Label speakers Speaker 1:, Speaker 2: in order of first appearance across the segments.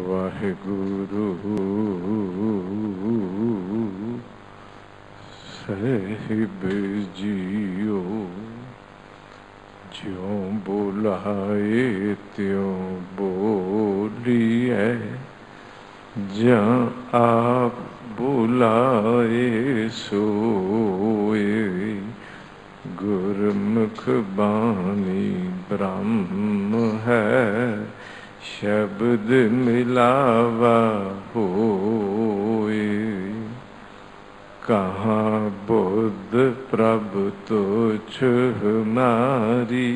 Speaker 1: वाहिगुरु साहिब जियो, ज्यों बुलाए त्यों बोलिए, जहाँ आप बुलाए सोए। गुरमुख बानी ब्रह्म है, शब्द मिलावा होए। कहाँ बुद्ध प्रभु तुझ हमारी,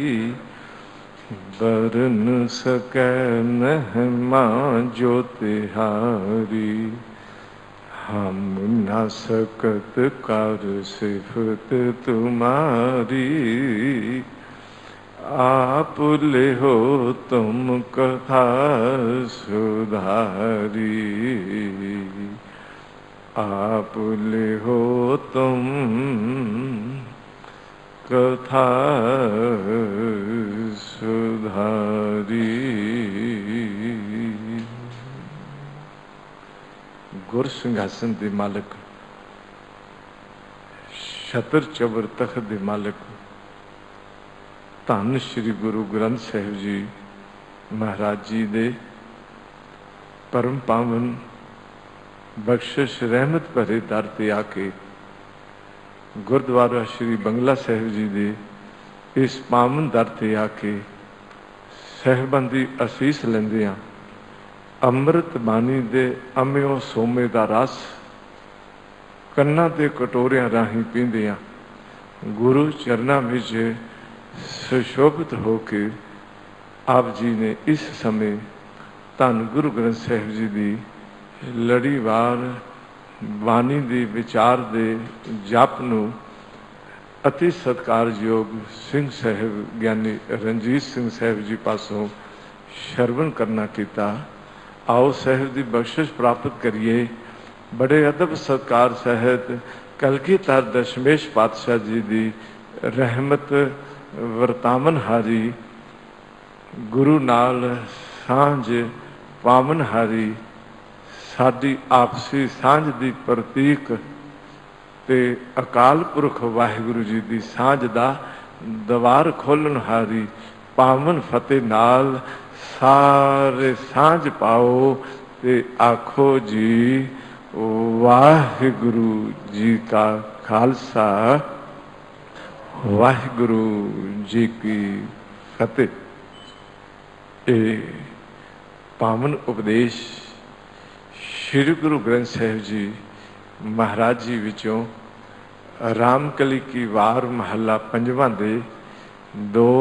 Speaker 1: बरन सकै महिमा जो तिहारी। हम न सकत कर सिफत तुम्हारी, आप ले हो तुम कथा सुधारी। आप ले हो तुम कथा सुधारी। गुर सिंघासन दे मालिक, छतर चबर तख्त दे मालिक, धन श्री गुरु ग्रंथ साहिब जी महाराज जी दे परम पावन बख्शिश रहमत भरे दर ते आके गुरुद्वारा श्री बंगला साहिब जी दे इस पावन दर ते आके साहिबां दी असीस लैंदे हां। ਅੰਮ੍ਰਿਤ ਬਾਣੀ ਦੇ ਅੰਮਿਓ ਸੋਮੇ ਦਾ ਰਸ ਕੰਨਾਂ ਦੇ ਕਟੋਰਿਆਂ ਰਾਹੀਂ ਪੀਂਦੇ ਹਾਂ। ਗੁਰੂ ਚਰਨਾਂ ਵਿੱਚ ਸੁਸ਼ੋਭਿਤ ਹੋ ਕੇ ਆਪ ਜੀ ਨੇ ਇਸ ਸਮੇਂ ਧੰਨ ਗੁਰੂ ਗ੍ਰੰਥ ਸਾਹਿਬ ਜੀ ਦੀ ਲੜੀਵਾਰ ਬਾਣੀ ਦੇ ਵਿਚਾਰ ਦੇ ਜਪ ਨੂੰ ਅਤੀ ਸਤਿਕਾਰਯੋਗ ਸਿੰਘ ਸਾਹਿਬ ਗਿਆਨੀ ਰਣਜੀਤ ਸਿੰਘ ਸਾਹਿਬ ਜੀ ਪਾਸੋਂ ਸ਼ਰਵਣ ਕਰਨਾ ਕੀਤਾ। आओ साहिब की बख्शिश प्राप्त करिए। बड़े अदब सत्कार सहित कलगीधर दशमेश पातशाह जी की रहमत वरतावन हारी, गुरु नाल सांझ पावन हारी, साडी आपसी सांझ की प्रतीक ते अकाल पुरख वाहिगुरु जी की सांझ का दवार खोलन हारी पावन फतेह नाल सारे सांझ पाओ ते आखो जी वाहिगुरु जी का खालसा, वाहिगुरु जी की फतेह। ये पावन उपदेश श्री गुरु ग्रंथ साहिब जी महाराज जी विचों रामकली की वार महला पंजवां दे 2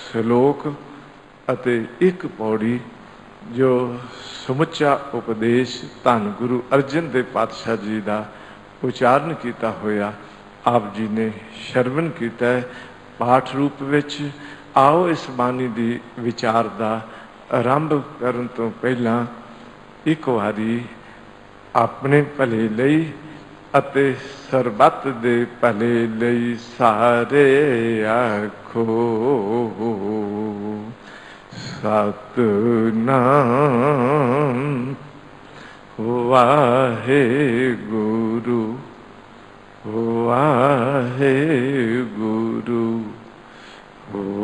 Speaker 1: श्लोक ਅਤੇ ਇੱਕ ਪੌੜੀ ਜੋ ਸਮੁੱਚਾ ਉਪਦੇਸ਼ ਧੰਨ ਗੁਰੂ ਅਰਜਨ ਦੇਵ ਪਾਤਸ਼ਾਹ ਜੀ ਦਾ ਉਚਾਰਨ ਕੀਤਾ ਹੋਇਆ ਆਪ ਜੀ ਨੇ ਸ਼ਰਵਣ ਕੀਤਾ ਹੈ ਪਾਠ ਰੂਪ ਵਿੱਚ। ਆਓ ਇਸ ਬਾਣੀ ਦੀ ਵਿਚਾਰ ਦਾ ਆਰੰਭ ਕਰਨ ਤੋਂ ਪਹਿਲਾਂ ਇੱਕ ਵਾਰੀ ਆਪਣੇ ਭਲੇ ਲਈ ਅਤੇ ਸਰਬੱਤ ਦੇ ਭਲੇ ਲਈ ਸਾਰੇ ਆਖੋ सतनाम वाहेगुरु वाहेगुरु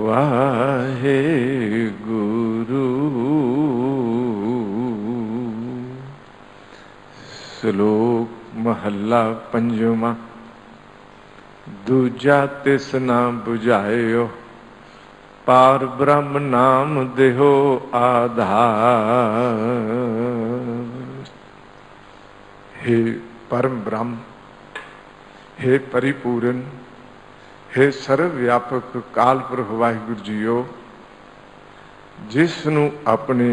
Speaker 1: वाहेगुरु। श्लोक महला पंजवां। दूजा तिस ना बुझायो, पार ब्रह्म नाम देहो आधार। हे परम ब्रह्म, हे परिपूर्ण, हे सर्वव्यापक कालपुरख वाहिगुरु जीओ, जिस नूं अपने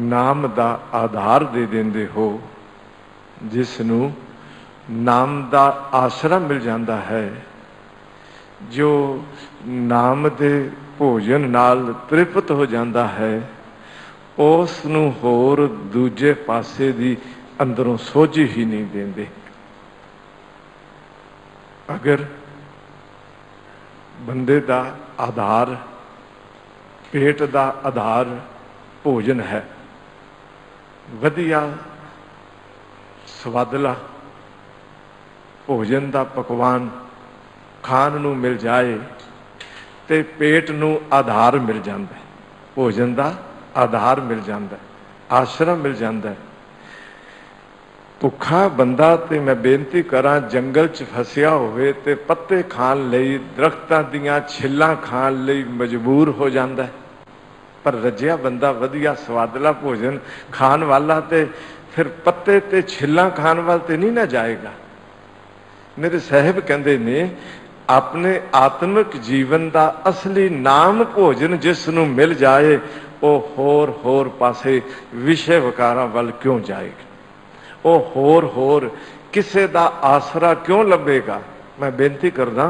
Speaker 1: नाम दा आधार दे देंदे हो, जिस नूं नाम दा आसरा मिल जाता है, जो नाम दे भोजन नाल तृप्त हो जाता है, उस नूं होर दूजे पासे दी अंदरों सोझी ही नहीं देंदे। अगर बंदे दा आधार पेट का आधार भोजन है। वधिया सवादला भोजन का पकवान खाण नूं मिल जाए तो पेट नूं आधार मिल जाता है, भोजन का आधार मिल जाता है, आसरा मिल जाता है। भुखा बंदा ते मैं बेनती करा जंगल च फसिया होवे ते पत्ते खाण लई दरख्तां दीयां छिल्लां खाण लई मजबूर हो जाता है, पर रजिया बंदा वधिया सवादला भोजन खाण वाला ते फिर पत्ते ते छिल्लां खाण वाल ते नहीं ना जाएगा। मेरे साहिब कहते ने अपने आत्मिक जीवन का असली नाम भोजन जिसनों मिल जाए वो होर पासे विषय विकारां वाल क्यों जाएगा, वो होर किसे दा आसरा क्यों लभेगा। मैं बेनती करदा,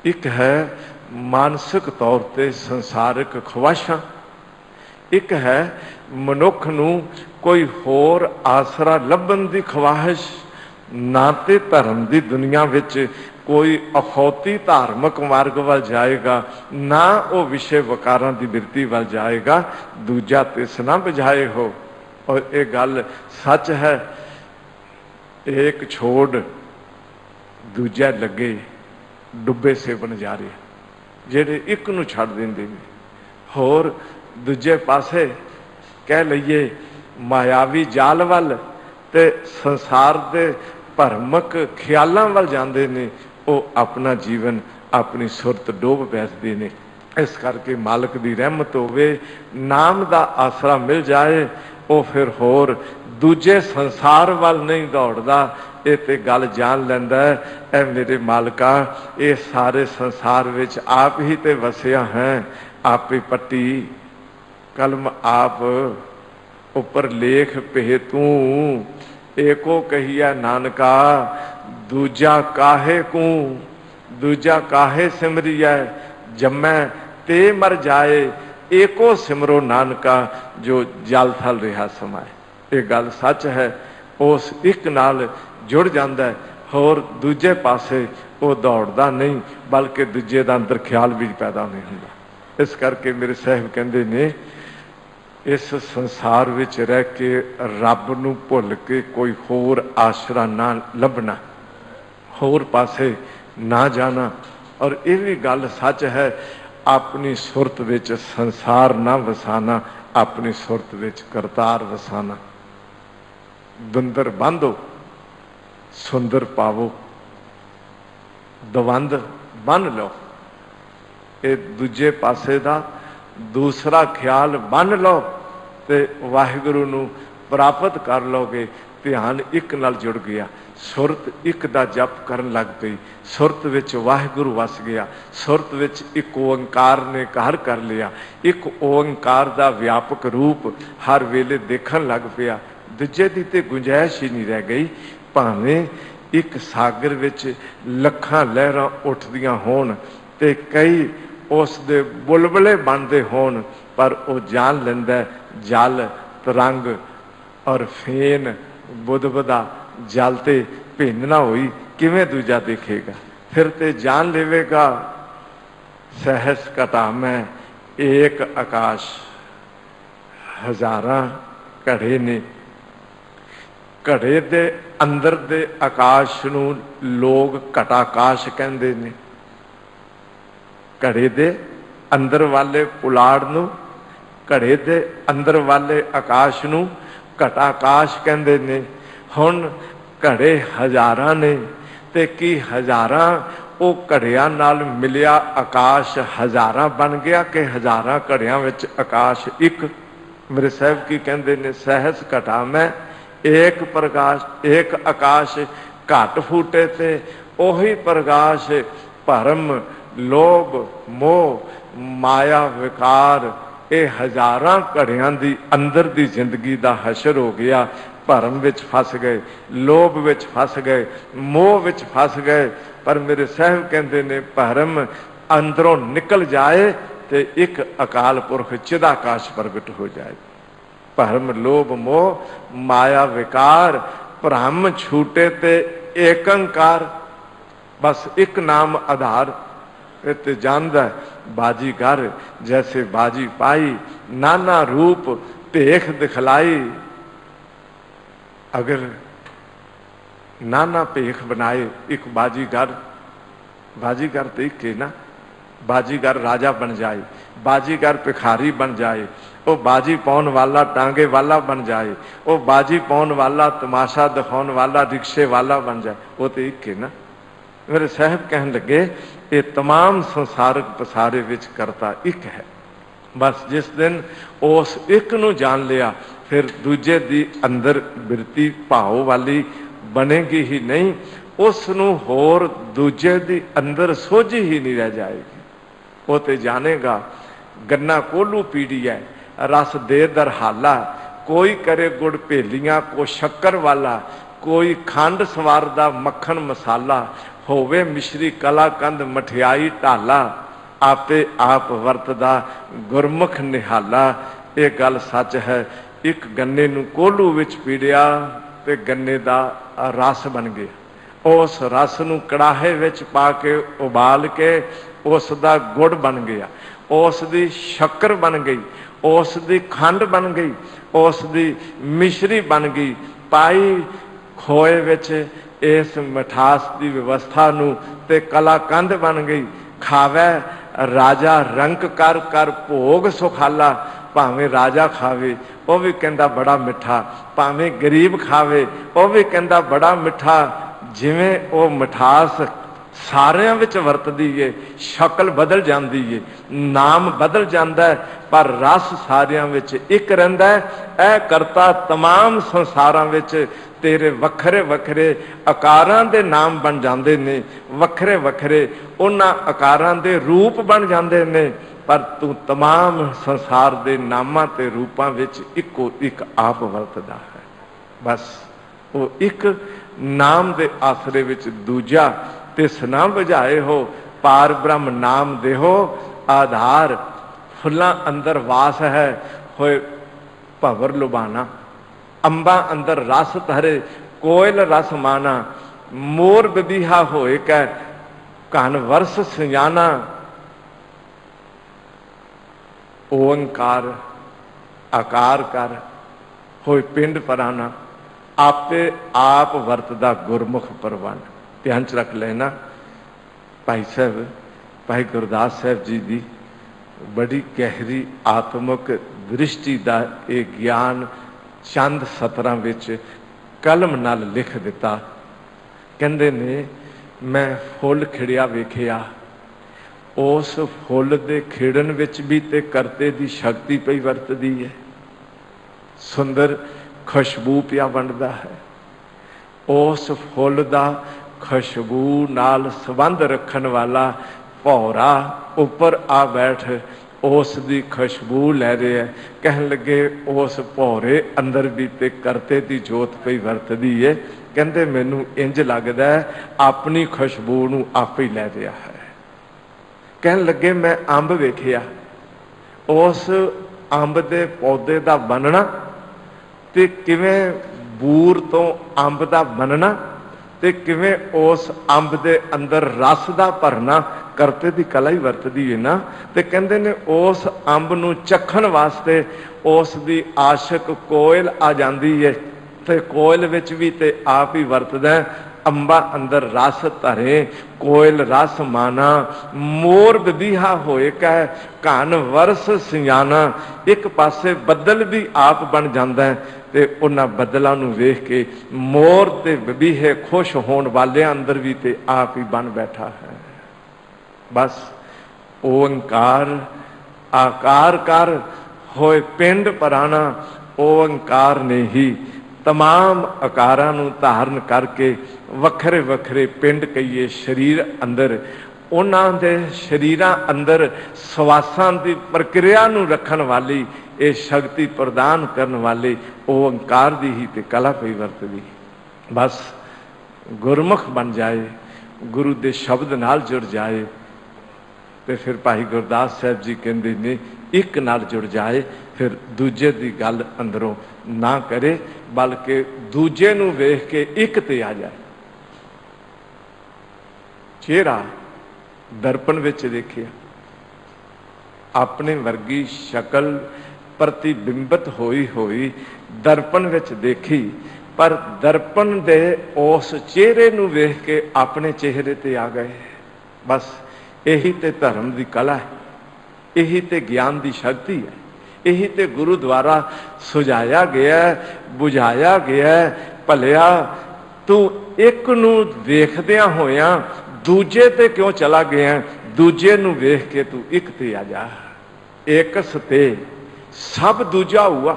Speaker 1: एक है मानसिक तौर पर संसारिक ख्वाहिशां, एक है मनुख नूं कोई होर आसरा लभन की ख्वाहिश। ना तो धर्म की दुनिया विच कोई अखौती धार्मिक मार्ग वाल जाएगा, ना वो विषय वकारां की बिरती वाल जाएगा, दूजा तिस ना बुझाए हो। और ये गल सच है, एक छोड़ दूजा लगे डुबे सेवन जा रहे, जेड़े एक नूं छड्ड दिंदे ने, होर दूजे पासे कह लईए मायावी जाल वाल ते संसार दे भरमक ख्यालों वाल जाते ने, वो अपना जीवन अपनी सुरत डोब बैठते हैं। इस करके मालिक की रहमत होवे, नाम का आसरा मिल जाए, वो फिर होर दूजे संसार वाल नहीं दौड़दा। ये तो गल जान लैंदा है, ए मेरे मालिका ये सारे संसार विच आप ही तो वसिया है, आप ही पट्टी कलम आप ऊपर लेख पे तू, एको कहिया नानका दूजा काहे को, दूजा काहे सिमरिया जमै ते मर जाए, एको सिमरो नानका जो जल थल रहा समाए। ये गल सच है, उस एक नाल जुड़ जाता है, होर दूजे पासे वो दौड़दा नहीं, बल्कि दूजे का अंदर ख्याल भी पैदा नहीं होता। इस करके मेरे साहिब कहते ने इस संसार विच रह के रब नूं भुल के कोई होर आसरा ना लभना, होर पासे ना जाना। और ये भी गल सच है, अपनी सुरत विच संसार ना वसाना, अपनी सुरत विच करतार वसाना। दंदर बंधो सुंदर पावो, दवंद बन लो, ये दूजे पासे दा दूसरा ख्याल बन लो ते वाहिगुरु नूं प्राप्त कर लोगे। ध्यान एक नाल जुड़ गया, सुरत एक दा जप करन लग पई, सुरत विच वाहिगुरु वस गया, सुरत विच एक ओंकार ने घर कर लिया, एक ओंकार दा व्यापक रूप हर वेले देखन लग पिया। दूजे दी ते गुंजाइश ही नहीं रह गई, भावें एक सागर विच लखां लहरां उठदियां होण ते कई उस दे बुलबुले बनते होण, पर वो जान लैंदा जल तरंग और फेन बुदबुदा जल ते भिन्न ना होई, किवें दूजा देखेगा। फिर ते जान लेवेगा सहस घटा में एक आकाश, हजारां घड़े ने, घड़े दे अंदर दे आकाश नूं लोग घटाकाश कहंदे ने, घड़े दे अंदर वाले पुलाड़ नूं, घड़े दे अंदर वाले आकाश नूं घटाकाश कहंदे ने। हुण घड़े हजारां ने ते की हजारां वो घड़ियां नाल मिलिया आकाश हजारां बन गया कि हजारां घड़ियां विच आकाश एक। मेरे साहब की कहंदे ने सहस घटा में एक प्रकाश, एक आकाश घट फूटे ते ओही प्रकाश भरम लोभ मोह माया विकार ये हजारां घड़ियां दी अंदर दी जिंदगी दा हशर हो गया। भरम विच फस गए, लोभ विच फस गए, मोह विच फस गए। पर मेरे साहब कहते ने भरम अंदरों निकल जाए तो एक अकाल पुरख चिदाकाश प्रगट हो जाए। भरम लोभ मोह माया विकार भ्रम छूटे ते एकंकार, बस एक नाम आधार फिर तो जानदा बाजीगर जैसे बाजी पाई, नाना रूप भेख दिखलाई। अगर नाना भेख बनाए एक बाजीगर, बाजीगर तो एक है ना, बाजीगर राजा बन जाए, बाजीगर भिखारी बन जाए, वो बाजी पाउन वाला टांगे वाला बन जाए, वो बाजी पाउन वाला तमाशा दिखाने वाला रिक्शे वाला बन जाए, वो तो एक है ना। मेरे साहब कहन लगे ये तमाम संसारक पसारे विच करता एक है। बस जिस दिन उस एक नूं जान लिया फिर दूजे दी अंदर बिरती भाव वाली बनेगी ही नहीं, उस नूं होर दूजे दी अंदर सोझी ही नहीं रह जाएगी। वो तो जानेगा गन्ना कोलू पीड़ी है रस दे दर हाला, कोई करे गुड़ भेलियां को शक्कर वाला, कोई खंड सवारदा मक्खन मसाला, होवे मिश्री कला कंद मठियाई ढाला, आपे आप वरतदा गुरमुख निहाला। ये गल सच है। एक गन्ने नूं कोलू विच पीड़िया ते गन्ने दा रस बन गया, उस रस नूं कड़ाहे विच पा के उबाल के उस दा गुड़ बन गया, उस दी शक्कर बन गई, उस दी खंड बन गई, उस दी मिश्री बन गई। पाई खोए विच इस मिठास की व्यवस्था नूं ते कलाकंद बन गई। खावे राजा रंक कर कर भोग सुखाला, भावें राजा खावे वह भी कहता बड़ा मिठा, भावें गरीब खावे वह भी कहता बड़ा मिठा। जिवें वो मिठास सारिਆਂ ਵਿੱਚ ਵਰਤਦੀ है, शक्ल बदल जाती है, नाम बदल जाता है, पर रस सारिਆਂ ਵਿੱਚ एक रहिंदा है। यह करता तमाम संसारां ਵਿੱਚ तेरे वखरे वखरे आकारां दे नाम बन जाते ने, वखरे वखरे उन्हां आकारां दे रूप बन जाते ने, पर तू तमाम संसार दे नामां ते रूपां विच इको एक आप वरतदा है। बस वो एक नाम दे आसरे विच दूजा तिस ना बुझाए हो, पार ब्रह्म नाम देहो आधार। फुल्लां अंदर वास है होए भंवर लुभाना, अंबा अंदर रस धरे कोयल रस माना, मोर बबीहा होए कै घन वर्ष सजाना। ओंकार आकार कर होए पिंड पराना, आपे आप वरतदा गुरमुख परवान। ध्यान च रख लेना भाई साहब, भाई गुरदास साहब जी की बड़ी गहरी आत्मक दृष्टि का ये ज्ञान चंद सतरां विच कलम नाल लिख दिता। कहंदे ने मैं फुल खिड़िया वेखिया, उस फुल दे खिड़न विच भी ते करते दी शक्ति पई वरतदी है, सुंदर खुशबू पिया बनदा है। उस फुल दा खुशबू नाल संबंध रखन वाला भौरा उपर आ बैठ उस दी खुशबू लै रहे है। कहन लगे उस भौरे अंदर भी ते करते दी जोत पई वरतदी है। कहंदे मैनू इंज लगदा है अपनी खुशबू नूं आप ही लै रहा है। कहन लगे मैं अंब वेखिया, उस अंब दे पौधे दा बनना ते किवें बूर तो अंब दा बनना ते किवें उस अंब दे अंदर रस दा भरना करते दी कला ही वरतदी है ना। ते कहंदे ने उस अंब नूं चखण वास्ते उस दी आशिक कोयल आ जांदी है, ते कोयल विच भी ते आप ही वरतदा है। अंबा अंदर रस धरे कोयल रस माना, मोर बदीहा होए कह घन वर्ष सियाना। एक पासे बदल भी आप बन जाता है ते उन्हां बदलों नूं वेख के मोर ते बबीहे खुश होने वाले अंदर भी ते आप ही बन बैठा है। बस ओंकार आकार कर होए पिंड पराना, ओंकार ने ही तमाम आकारां नूं धारण करके वखरे वखरे पिंड कहिए शरीर अंदर, उन्हां दे शरीरां अंदर सवासां दी प्रक्रिया नूं रखण वाली ये शक्ति प्रदान करने वाले ओंकार दी ही ते कला पई वरतदी। बस गुरमुख बन जाए, गुरु दे शब्द नाल जुड़ जाए, तो फिर भाई गुरदास साहब जी कहते ने एक नाल जुड़ जाए, फिर दूजे की गल अंदरों ना करे, बल्कि दूजे नूं वेख के एक ते आ जाए। चेहरा दर्पण विच देखिया, अपने वर्गी शक्ल प्रतिबिंबित होई होई दर्पण विच देखी, पर दर्पण दे उस चेहरे नूं वेख के अपने चेहरे ते आ गए। बस यही ते धर्म की कला है, यही ते ज्ञान की शक्ति है, यही ते गुरु द्वारा सुझाया गया, बुझाया गया। भलिया तू एक नूं देखदियां होया दूजे ते क्यों चला गया, दूजे नूं वेख के तू एक ते आ जा। एकस ते सब दूजा हुआ,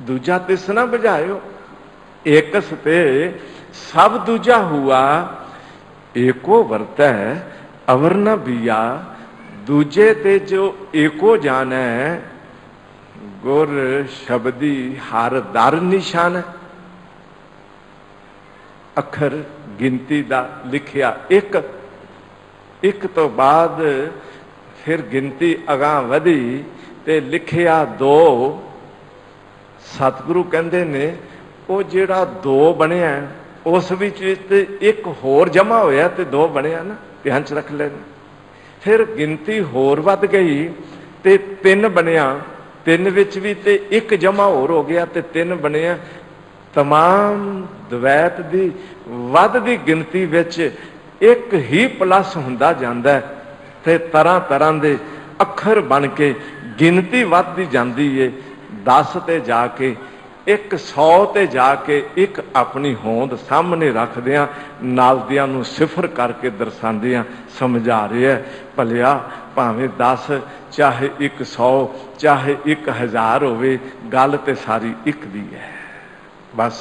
Speaker 1: दूजा तिस ना बुझायो। एकस ते सब दूजा हुआ, एको वरतै अवर न बिया। दूजे ते जो एको जाने, गुर शब्दी हर दर निशान। अखर गिनती दा लिखिया एक, एक तो बाद फिर गिनती अगां वधी ते लिखिया दो। सतगुरु कहंदे ने वो जिहड़ा दो बनिया उस विच ते एक होर जमा होया ते दो बनिया ना, ध्यान च रख लेना। फिर गिनती होर वध गई ते तीन बनिया, तीन विच भी ते एक जमा होर हो गया ते तीन बनिया। तमाम द्वैत दी वध दी गिनती विच एक ही प्लस हुंदा जांदा है ते तरह तरह दे अखर बन के गिनती वधदी जांदी है। 10 ते जाके 100 ते जाके एक अपनी होंद सामने रखदियां नालदियां नूं सिफर करके दर्शांदियां समझा रहे है। भलिया भावें 10 चाहे 100 चाहे 1000 होवे, गल ते सारी एक दी है। बस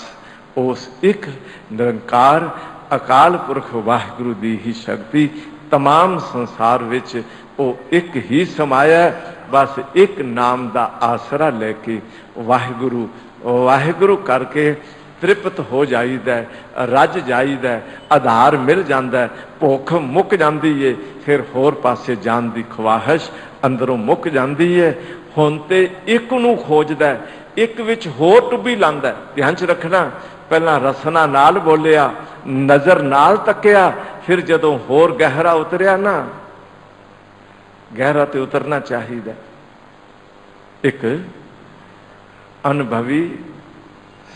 Speaker 1: उस एक निरंकार अकाल पुरख वाहिगुरु दी ही शक्ति तमाम संसार विच वो एक ही समाया। बस एक नाम दा आसरा लेके वाहिगुरु वाहिगुरु करके तृप्त हो जाईदा, रज जाईदा, आधार मिल जाता है, भुख मुक जाती है, फिर होर पासे जान की ख्वाहिश अंदरों मुक जाती है। हुण ते एक नूं खोजदा, एक विच होर टुब्बी लांदा। ध्यान च रखना, पहला रसना नाल बोलिया, नज़र नाल तकिया, फिर जदों होर गहरा उतरिया ना, गहरा तो उतरना चाहिए। एक अनुभवी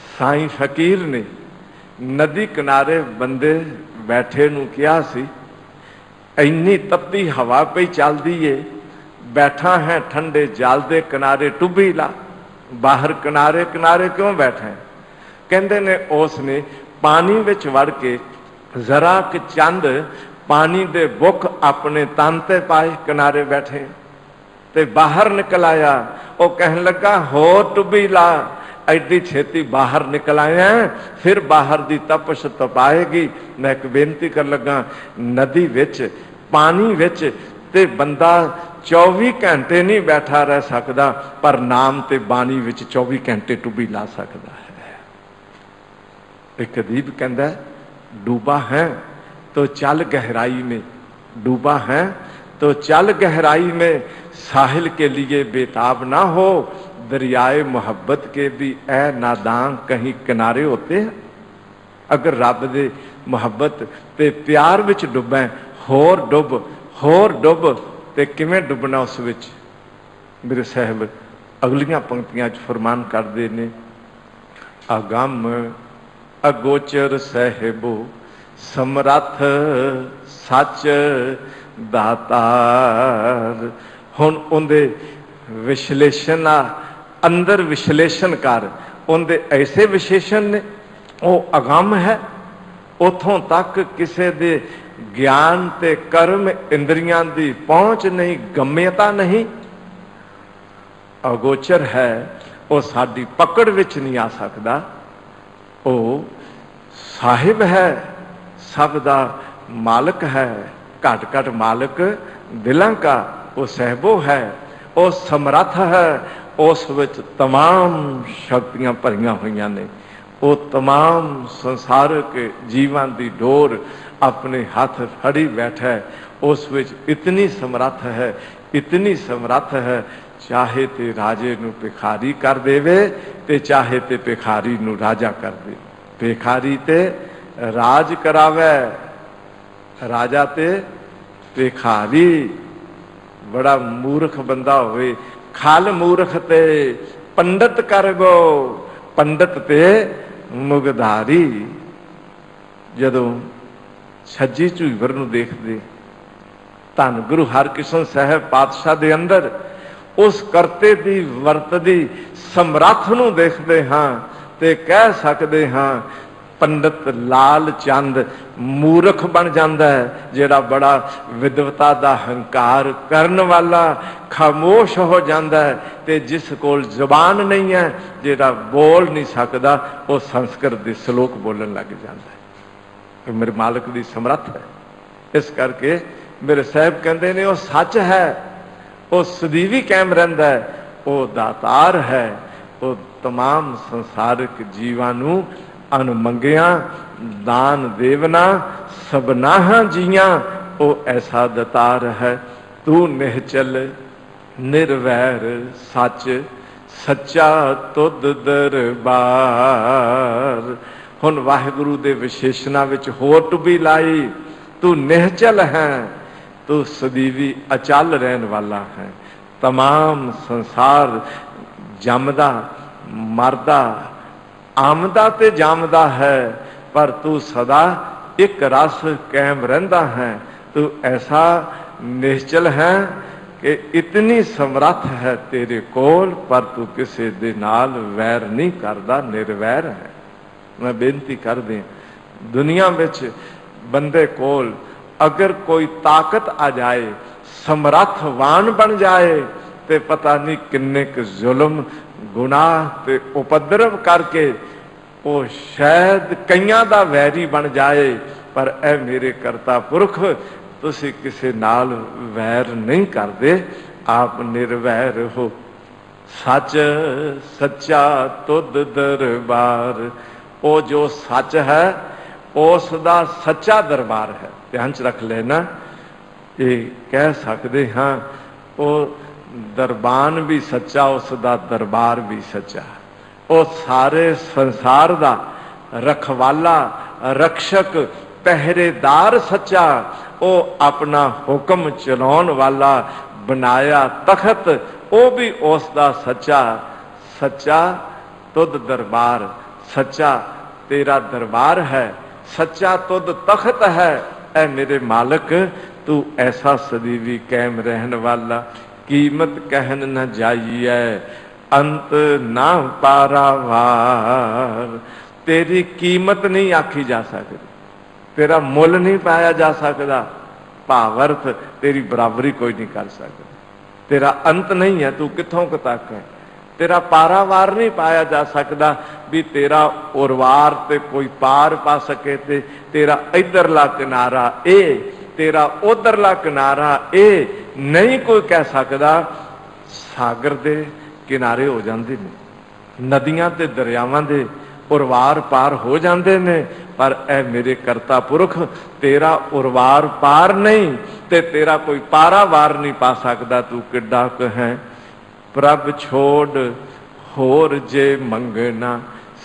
Speaker 1: साईं फकीर ने नदी किनारे बंदे बैठे नूं कहा सी, इन्नी तपती हवा पई चलदी है, बैठा है ठंडे जल दे किनारे टुब्बी ला, बाहर किनारे किनारे क्यों बैठा है? कहंदे ने उसने पानी विच वड़ के जरा कि चंद पानी दे बुख अपने तन ते पाए, किनारे बैठे ते बाहर निकल आया। वो कहन लगा होर टुब्बी ला, एडी छेती बाहर निकल आया, फिर बाहर दी तपश तपाएगी। मैं एक बेनती कर लगा, नदी विच पानी विच ते बंदा 24 घंटे नहीं बैठा रह सकता, पर नाम ते बानी विच 24 घंटे टुब्बी ला सकता है। एक अदीब कहता है, डूबा है तो चल गहराई में, डूबा है तो चल गहराई में, साहिल के लिए बेताब ना हो, दरियाए मोहब्बत के भी ए नादान कहीं किनारे होते हैं। अगर रब दे मोहब्बत ते प्यार विच डुबै, होर डुब ते किवें डुबना उस विच। मेरे साहब अगलियां पंक्तियां फरमान करते ने, अगम अगोचर साहिबो समरथ सच दातार। हुण उनदे विश्लेषण अंदर विश्लेषण कर, उनदे ऐसे विशेषण ने, वो अगम है, उथों तक किसी दे ज्ञान ते कर्म इंद्रियां दी पहुंच नहीं, गम्यता नहीं। अगोचर है, वो साडी पकड़ विच नहीं आ सकता। वो साहिब है, सब दा मालिक है, घट घट मालिक दिलों का, वो सहबो है, वो समर्थ है, उस विच तमाम शक्तियां भरियां हुई ने। वो तमाम संसारक जीवां दी डोर अपने हाथ फड़ी बैठा है, उस विच इतनी समर्थ है, इतनी समर्थ है, चाहे ते राजे नूं भिखारी कर देवे ते चाहे ते भिखारी नूं राजा कर दे। भिखारी ते राज करावे, राजा ते भिखारी बड़ा मूर्ख बंदा होवे, खल मूर्ख ते पंडित कर गो, पंडित ते मुगधारी। जदों सज्जी झूबर नूं देखदे धन गुरु हरकृष्ण साहब पातशाह दे अंदर उस करते दी वरतदी समर्थ नूं देखदे हां ते कह सकदे हां पंडित लाल चंद मूर्ख बन जाता है, जिहड़ा बड़ा विद्वता दा हंकार करन वाला खामोश हो जाता है, ते जिस कोल जुबान नहीं है, जिहड़ा बोल नहीं सकता, वो संस्कृत दे श्लोक बोलन लग जाता है। तो मेरे मालिक दी समर्थ है। इस करके मेरे साहब कहते ने वो सच है, वो सदीवी कायम रहिंदा है, वो दातार है, वो तमाम संसारिक जीवां नूं अनमंगिया दान देवना सबनाह जिया, वो ऐसा दतार है। तू निहचल निर्वैर सच सच्चा तुद दरबार। हुण वाहिगुरु दे विशेषणा विच होर टुबी लाई, तू निहचल है, तू सदीवी अचल रहन वाला है। तमाम संसार जमदा मरदा आमदा ते जामदा है, पर तू सदा एक रस कायम रहिंदा है। तू ऐसा निश्चल है कि इतनी समर्थ है तेरे कोल, पर तू किसी दे नाल वैर नहीं करदा, निर्वैर है। मैं बेनती कर दें, दुनिया विच बंदे कोल अगर कोई ताकत आ जाए, समर्थवान बन जाए, ते पता नहीं किन्ने क जुल्म गुनाह ते उपद्रव करके वो शायद कईयां दा वैरी बन जाए, पर ए मेरे करता पुरख तुसी किसी नाल वैर नहीं करदे, आप निर्वैर हो। सच सच्चा तुद दरबार, वो जो सच है उसका सच्चा दरबार है। ध्यान च रख लेना, ये कह सकते हाँ वो दरबान भी सच्चा, उसका दरबार भी सच्चा। वो सारे संसार दा रखवाला रक्षक पहरेदार सच्चा, वो अपना हुक्म चलाउण वाला बनाया तखत, वो भी उसका सच्चा। सच्चा तुद दरबार, सच्चा तेरा दरबार है, सच्चा तुद तखत है। ऐ मेरे मालिक तू ऐसा सदीवी कायम रहन वाला, कीमत कहन न जाइए अंत ना पारावार। तेरी कीमत नहीं आखी जा सकती, तेरा मुल नहीं पाया जा सकता, भावर्थ तेरी बराबरी कोई नहीं कर सकता। तेरा अंत नहीं है, तू किथों तक है, तेरा पारावार नहीं पाया जा सकता भी तेरा उरवार ते कोई पार पा सके। ते तेरा इधरला किनारा ए, तेरा उधरला किनारा ए नहीं कोई कह सकता। सागर दे किनारे हो जाते हैं, नदियां ते दरियावां दे उरवार पार हो जाते हैं, पर ए मेरे करता पुरख तेरा उरवार पार नहीं, ते तेरा कोई पारावार नहीं पा सकता। तू किड्डा क है। प्रभ छोड़ होर जे मंगना,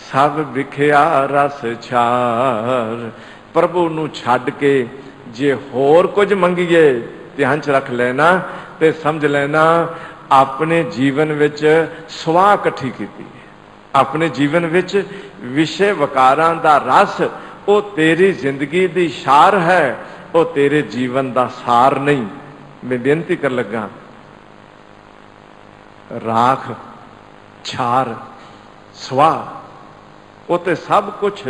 Speaker 1: सब विखिया रस छार। प्रभु नू छड्ड के जे होर कुछ मंगीए, ध्यान च रख लेना ते समझ लेना अपने जीवन विच स्वाह इकट्ठी कीती। अपने जीवन विच विषय वकारां दा रस वो तेरी जिंदगी दी शार है, वो तेरे जीवन दा सार नहीं। मैं बेनती कर लगा, राख छार स्वाह वो ते सब कुछ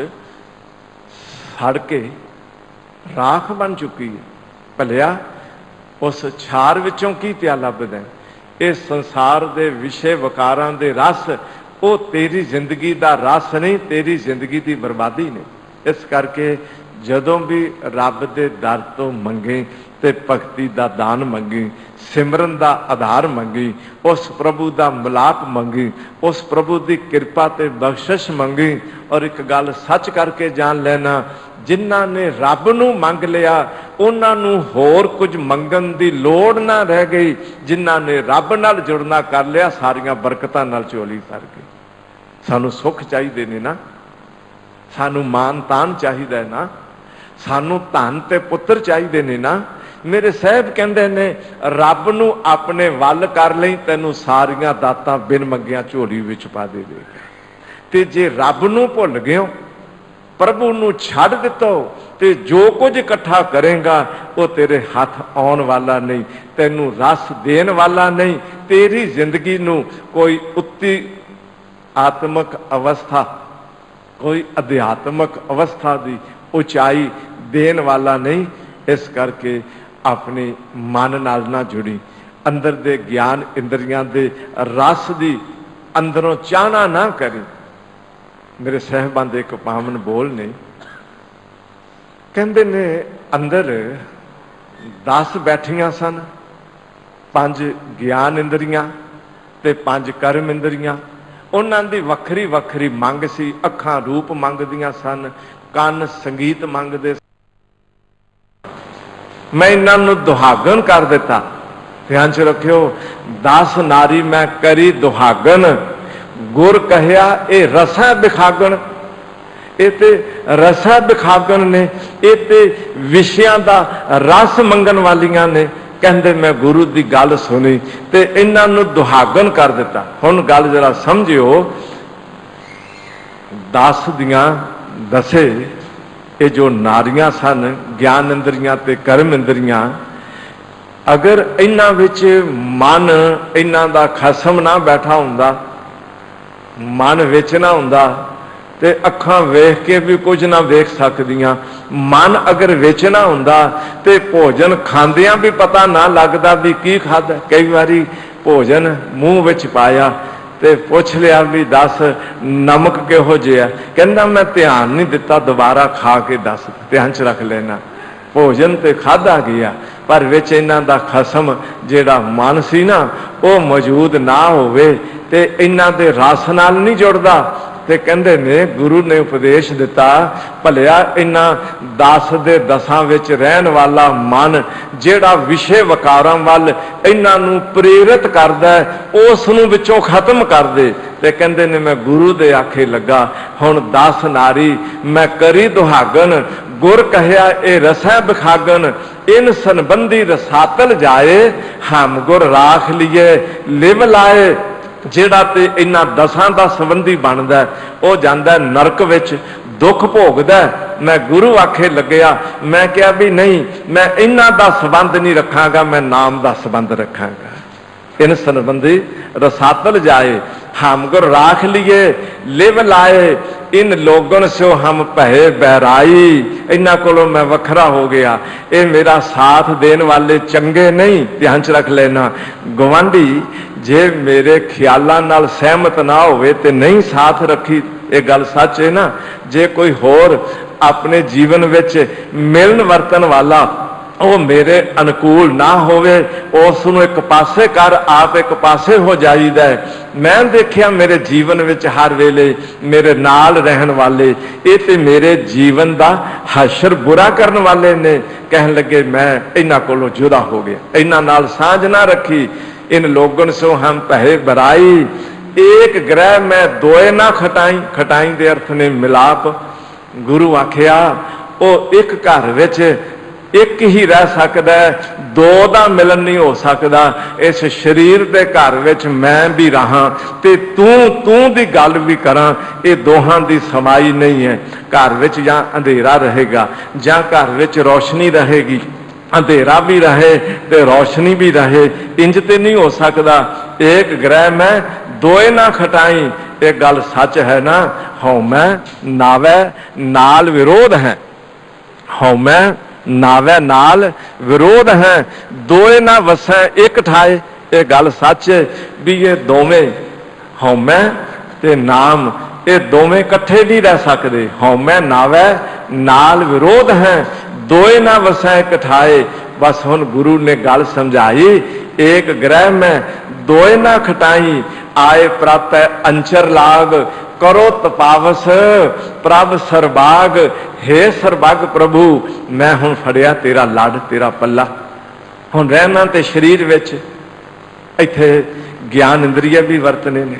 Speaker 1: सड़ के राख बन चुकी है। भलिया उस छार विचों की त्या लभदा है? इस संसार दे विषय वकारां दे रस वो तेरी जिंदगी दा रस नहीं, तेरी जिंदगी दी बर्बादी ने। इस करके जदों भी रब दे दर तो मंगे ते भगती दा दान मंगी, सिमरन दा आधार मंगी, उस प्रभु दा मिलाप मंगी, उस प्रभु दी कृपा ते बख्शिश मंगी। और एक गल सच करके जान लेना, जिन्हां ने रब नूं मंग लिया उन्हां नूं होर कुछ मंगन दी लोड़ ना रह गई। जिन्हां ने रब नाल जुड़ना कर लिया, सारियां बरकतां नाल झोली भर गई। सानू सुख चाहिए ने ना, सानू मान तान चाहिए ना, सानू धन ते पुत्र चाहिए ने ना। मेरे साहब कहते ने रब नूं अपने वल कर लई, तैनूं सारियां दातां बिन मंगिया झोली विच पा देवेगा। ते जे रब नूं भुल गए हो, प्रभु नूं छड्ड दित्ता ते जो कुछ इकट्ठा करेगा वो तेरे हाथ आउण वाला नहीं, तैनूं रस देण वाला नहीं, तेरी जिंदगी नूं कोई उत्ती आत्मक अवस्था, कोई अध्यात्मक अवस्था की उचाई देण वाला नहीं। इस करके अपने मन नाल ना जुड़ी, अंदर दे ज्ञान इंद्रियां दे रस दी अंदरों चाहना ना करी। मेरे साहिबां दे एक पावन बोल ने, कहंदे ने अंदर 10 बैठियां सन, 5 ज्ञान इंद्रियां ते 5 कर्म इंद्रियां। उन्हां दी वखरी वखरी मंग सी। अखां रूप मंगदियां सन, ਕੰਨ संगीत मंगदे। मैं इन्हां नूं दुहागन कर दिता। ध्यान च रखियो, 10 नारी मैं करी दुहागन, गुर कहिया ए रसा बिखागन। ये ते रसा बिखागन ने, ये ते विषयां दा रस मंगन वालियां ने। कहंदे मैं गुरु की गल सुनी ते इन्हां नूं दुहागन कर दिता। हुण गल जरा समझियो, 10 दियां 10 ये जो नारियां सन, ज्ञान इंद्रियां ते कर्म इंद्रियां, अगर इन्हां विच मन इन्हां दा खसम ना बैठा हुंदा, मन विच ना हुंदा ते अखां वेख के भी कुछ ना वेख सकदियां। मन अगर विच ना हुंदा ते भोजन खांदियां भी पता ना लगदा भी की खादा। कई बारी भोजन मूँह विच पाया ते पुछ लिया भी दस नमक किहो जिहा, कहंदा मैं ध्यान नहीं दिता, दोबारा खा के दस, ध्यान च रख लेना। भोजन ते खाधा गया पर विच इन्हां दा खसम जिहड़ा मन सी ना वो मौजूद ना होवे ते इन्हां दे रस नाल नहीं जुड़दा। ते कहंदे ने गुरु ने उपदेश दिता, भलिया इन्हां 10 दे 10 विच रहन वाला मन जिहड़ा विषय वकारां वल इन्हां नूं प्रेरित करदा है, उस नूं विचों खत्म कर दे। ते कहंदे ने मैं गुरु दे आखे लगा, हुण 10 नारी मैं करी दुहागन, गुर कहिया ए रसै बिखागन, इन संबंधी रसातल जाए, हम गुर राख लिए लिव लाए। जिहड़ा ते इन्हां 10 दा संबंधी बनदा वो जांदा नरक विच दुख भोगदा। मैं गुरु आखे लग्या, मैं कहा भी नहीं, मैं इन्हां दा संबंध नहीं रखांगा, मैं नाम दा संबंध रखांगा। इन संबंधी रसातल जाए, हम गुर राख लिए लिव लाए, इन लोगन से हम भय बहराई। इन्हां कोलों मैं वखरा हो गया, ये मेरा साथ देन वाले चंगे नहीं। ध्यान च रख लेना, गवांढी जे मेरे ख्यालां नाल सहमत ना होवे ते नहीं साथ रखी, ये गल सच है ना। जे कोई होर अपने जीवन विच मिलन वर्तन वाला वो मेरे अनुकूल ना होवे, उसनूं एक पासे कर, आप एक पासे हो जाईदा है। मैं देखिया मेरे जीवन विच हर वेले मेरे नाल रहन वाले ये ते मेरे जीवन दा हशर बुरा करन वाले ने। कहन लगे मैं इन्हां कोलों जुदा हो गया, इन्हां नाल सांझ ना रखी। इन लोगन सो हम पहे बराई, एक ग्रह में दोए ना खटाई। खटाई दे अर्थ ने मिलाप। गुरु आखिया वो एक घर विच एक ही रह सकता है, 2 दा मिलन नहीं हो सकता। इस शरीर दे घर विच मैं भी रहा ते तू दी गल भी करा, ये दोहां दी समाई नहीं है। घर विच जां अंधेरा रहेगा जां घर विच रोशनी रहेगी, अंधेरा भी रहे ते रोशनी भी रहे, इंज ते नहीं हो सकता। एक ग्रह में दोए ना खटाई, ये गल सच है ना। हौमै नावै नाल विरोध है, हौमै नावै नाल विरोध है, दोए ना वसै एक ठाए। ये गल सच है भी ये दोवें हौमै ते नाम ये दोवें कट्ठे नहीं रह सकते। हौमै नावै नाल विरोध है, दोए ना वसै एक ठाए। बस हुण गुरु ने गल समझाई, एक ग्रह में दोए ना खटाई, आए प्रातः अंचर लाग, करो तपावस प्रभ सरबाग। हे सरबाग प्रभु, मैं हुण फड़िया तेरा लड़, तेरा पल्ला। हुण रहना ते शरीर विच, इत्थे ज्ञान इंद्रिय भी वरतने ने,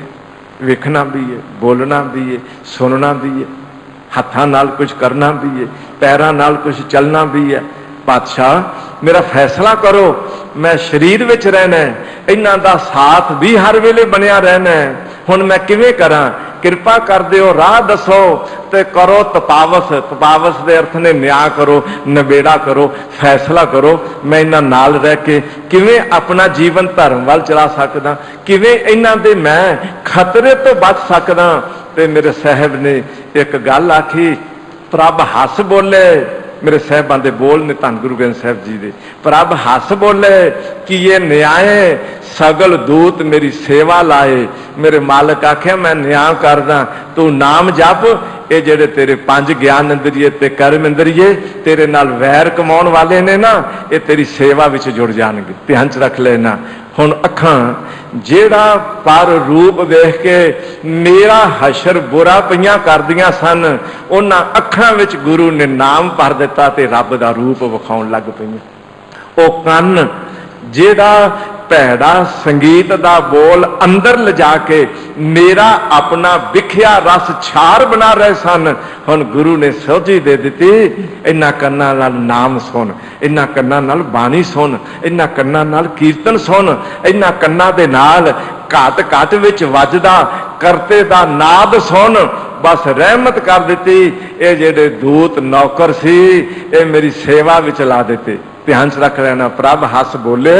Speaker 1: वेखना भी है, बोलना भी है, सुनना भी है, हत्थां नाल कुछ करना भी है, पैरां नाल कुछ चलना भी है। पातशाह मेरा फैसला करो। मैं शरीर विच रहना है, इन्हां दा साथ भी हर वेले बनिया रहना है। हुण मैं किवें करां? किरपा कर दिओ, राह दसो ते करो तपावस। तपावस दे अर्थ ने न्याय करो, नबेड़ा करो, फैसला करो। मैं इन्हां नाल रह के किवें अपना जीवन धर्म वाल चला सकदा, किवें इन्हां दे मैं खतरे तो बच सकदा। ते मेरे साहब ने एक गल आखी, प्रभ हस बोले। मेरे साहबां दे बोल ने धन गुरु गोबिंद साहब जी दे। प्रभ हस बोले कि ये न्याय सगल दूत मेरी सेवा लाए। मेरे मालिक आख्या मैं न्याय करदा, तू नाम जप। ये जेड़े तेरे 5 ज्ञान इंद्रिये ते कर्म इंद्रिये तेरे नाल वैर कमाउण वाले ने ना, ये तेरी सेवा विच जुड़ जाणगे। ध्यान च रख लेना। हुण अखां जेड़ा पर रूप वेख के मेरा हशर बुरा पईयां करदियां सन, उन्हां अखां विच गुरु ने नाम भर दिता ते रब दा रूप विखाउण लग पईयां। ओ कन जेड़ा भैड़ा संगीत दा बोल अंदर लिजा के मेरा अपना विख्या रस छार बना रहे सन, हुण गुरु ने सोझी दे दिती। इन्हां कन्नां नाल नाम सुन, इन्हां कन्नां नाल बाणी सुन, इन्हां कन्नां नाल कीर्तन सुन, इन्हां कन्नां दे नाल घट घट विच वजदा करते दा नाद सुन। बस रहमत कर दिती। ये जेड़े दूत नौकर सी, ये मेरी सेवा विच ला दिते। ध्यान च रख लेना। प्रभ हस बोले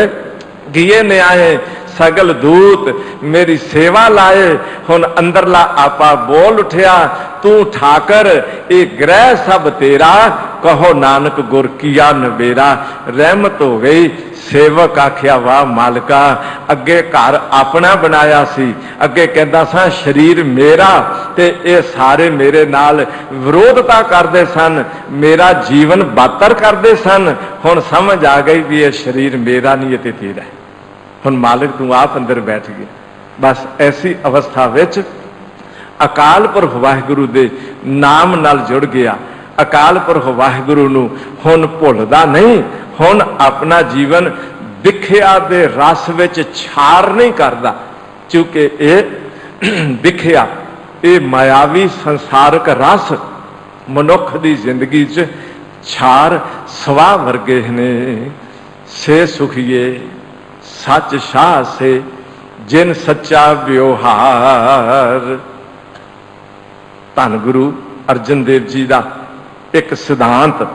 Speaker 1: कि ये न्याय सगल दूत मेरी सेवा लाए। हुण अंदरला आपा बोल उठिया, तू ठाकर ये ग्रह सब तेरा, कहो नानक गुर किया नबेरा। रहमत हो गई। सेवक आख्या वाह मालिका, अगे घर अपना बनाया सी, अगे कहता सा शरीर मेरा, ते ये सारे मेरे नाल विरोधता करते सन, मेरा जीवन बातर करते सन। हुण समझ आ गई भी ये शरीर मेरा नहीं, ये तेरा है। हुण मालिक तू आप अंदर बैठ गया। बस ऐसी अवस्था विच अकाल पुरख वाहिगुरु दे नाम नाल जुड़ गया। अकाल पुरख वाहिगुरु नूं हुण भुलदा नहीं, हुण अपना जीवन विख्या दे रस विच छार नहीं करदा। क्योंकि ये विख्या, ये मायावी संसारक रस मनुख दी जिंदगी च छार सवा वर्गे ने। से सुखिए सच शाह से जिन सच्चा व्यवहार। धन गुरु अर्जन देव जी का एक सिद्धांत,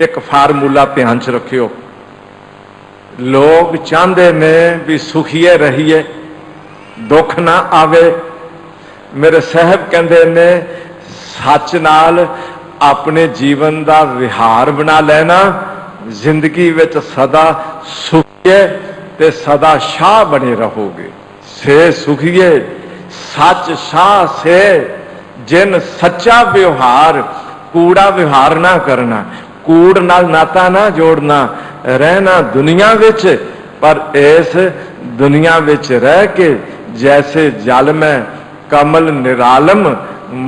Speaker 1: एक फार्मूला ध्यान च रखियो। लोग चाहते ने भी सुखीए रहिए, दुख ना आवे। मेरे साहब कहते ने सच नाल अपने जीवन का विहार बना लेना, जिंदगी विच सदा सुखीए ते सदा शाह बने रहोगे। से सुखिए सच शाह से जिन सच्चा व्यवहार। कूड़ा व्यवहार ना करना, कूड़ नाल नाता ना जोड़ना। रहना दुनिया विच, पर इस दुनिया विच रह के जैसे जल में कमल निरालम,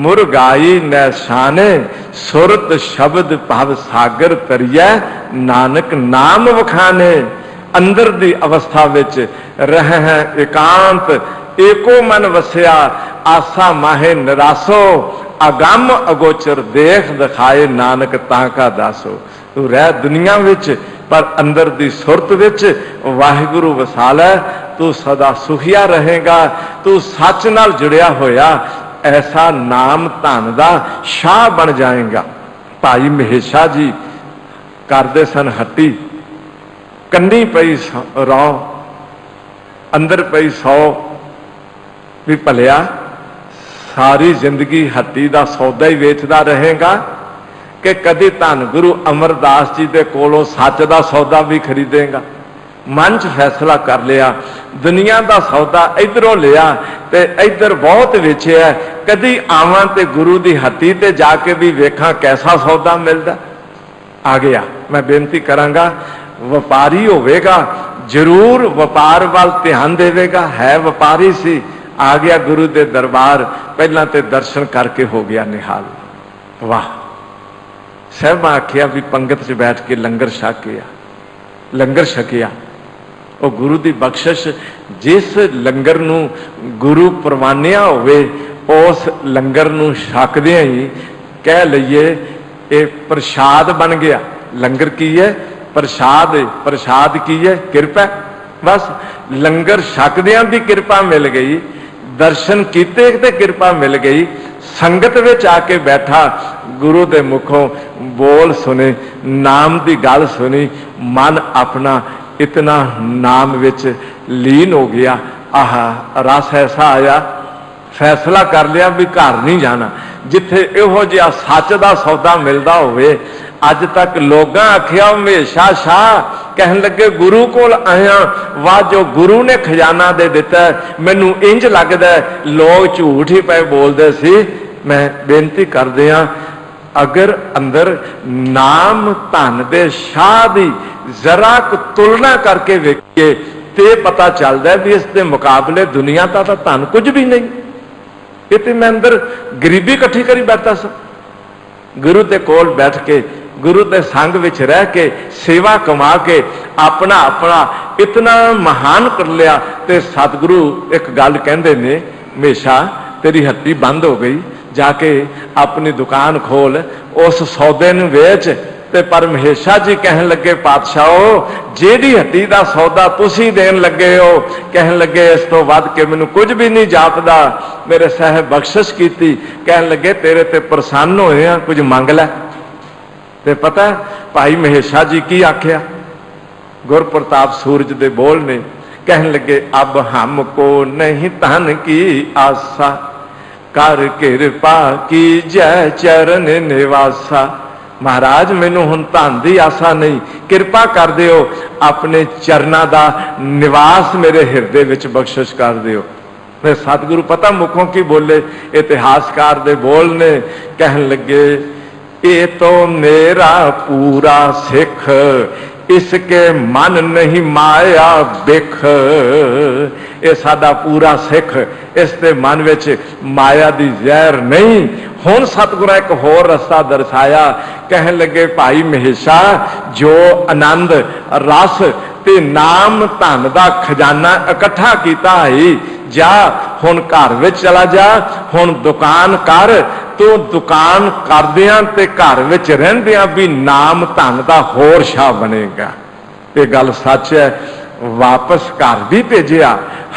Speaker 1: मुरगाई नैशाने, सुरत शब्द भव सागर तरिया, नानक नाम वखाने। अंदर दी अवस्था विच रह एकांत, एको मन वसिया, आसा माहे निरासो, अगम अगोचर देख दिखाए, नानक ताका दासो। तू रह दुनिया विच, पर अंदर दी सुरत विच वाहिगुरु वसा लै। तू सदा सुखिया रहेगा। तू सच नाल जुड़िया होया ऐसा नाम धन दा शाह बन जाएगा। भाई महेशा जी करते सन हट्टी, कन्नी पई रौ, अंदर पई सौ, भी भलिया सारी जिंदगी हट्टी का सौदा ही वेचता रहेगा कि कभी धन गुरु अमरदास जी के कोलों सच का सौदा भी खरीदेगा। मन च फैसला कर लिया, दुनिया का सौदा इधरों लिया ते इधर बहुत वेचिया, कभी आवां ते गुरु की हट्टी ते जाके भी वेखा कैसा सौदा मिलता। आ गया। मैं बेनती करांगा, व्यापारी होवेगा जरूर व्यापार वाल ध्यान देवेगा। है व्यापारी सी, आ गया गुरु के दरबार, पहला तो दर्शन करके हो गया निहाल। वाह! साहब आखिया भी पंगत च बैठ के लंगर छकिया, लंगर छकिया। वो गुरु की बख्शिश, जिस लंगर नू गुरु परवानिया होवे उस लंगर नू छकदियां ही कह लईए ये प्रसाद बन गया। लंगर की है? प्रसाद है। प्रसाद की है? कृपा। बस लंगर छकदियां भी कृपा मिल गई, दर्शन कीते ते कृपा मिल गई, संगत विच आके बैठा, गुरु दे मुखों बोल सुने, नाम दी गल सुनी, मन अपना इतना नाम विच लीन हो गया। आह रस ऐसा आया, फैसला कर लिया भी घर नहीं जाना। जिथे इहो जिहा सच दा सौदा मिलता होवे, अज तक लोगां आखिया हमेशा शाह कहन लगे गुरु कोल आया, वाह जो गुरु ने खजाना दे दिता। मैनू इंज लगदा लोग झूठ ही पे बोलते सी। मैं बेनती करदे हां, अगर अंदर नाम धन दे शाह दी जरा को तुलना करके वेखिए ते पता चलता भी इस दे मुकाबले दुनिया का तो धन कुछ भी नहीं। ये तो मैं अंदर गरीबी इकट्ठी करी बैठा सा। गुरु के कोल बैठ के, गुरु के संग विच रह के, सेवा कमा के अपना अपना इतना महान कर लिया। ते सतगुरु एक गल कहंदे ने, हमेशा तेरी हट्टी बंद हो गई, जाके अपनी दुकान खोल, उस सौदे नूं वेच। ते पर महेशा जी कहन लगे पातशाहो, जेड़ी हट्टी दा सौदा तुसी देन लगे हो, कहन लगे इस तो वध के मैनूं कुछ भी नहीं जापदा। मेरे साहब बख्शिश कीती, कहन लगे तेरे ते प्रसन्न होए आ, कुछ मंग लै। ते पता भाई महेशा जी की आख्या? गुरप्रताप सूरज दे बोल ने, कहन लगे अब हमको नहीं धन की आशा, कर कृपा की जय चरण निवासा। महाराज मैनू हुण धन की आशा नहीं, कृपा कर दिओ, अपने चरना दा निवास मेरे हिरदे विच बख्शिश कर दिओ। मैं सतगुरु पता मुखों की बोले, इतिहासकार दे बोल ने, कहन लगे ये तो मेरा पूरा सिख, इसके मन नहीं माया बिख। ये साडा पूरा सिख, इसके मन विच माया दी जहर नहीं। हुण सतगुरु एक होर रस्ता दर्शाया, कहन लगे भाई महेशा जो आनंद रस ते नाम धन दा खजाना इकट्ठा कीता है, जा हुण घर विच चला जा, हुण दुकान कर। तो दुकान करदियां ते घर विच रहिंदियां भी नाम धन दा होर शाह बनेगा। ये गल सच है। वापस घर भी भेजिया,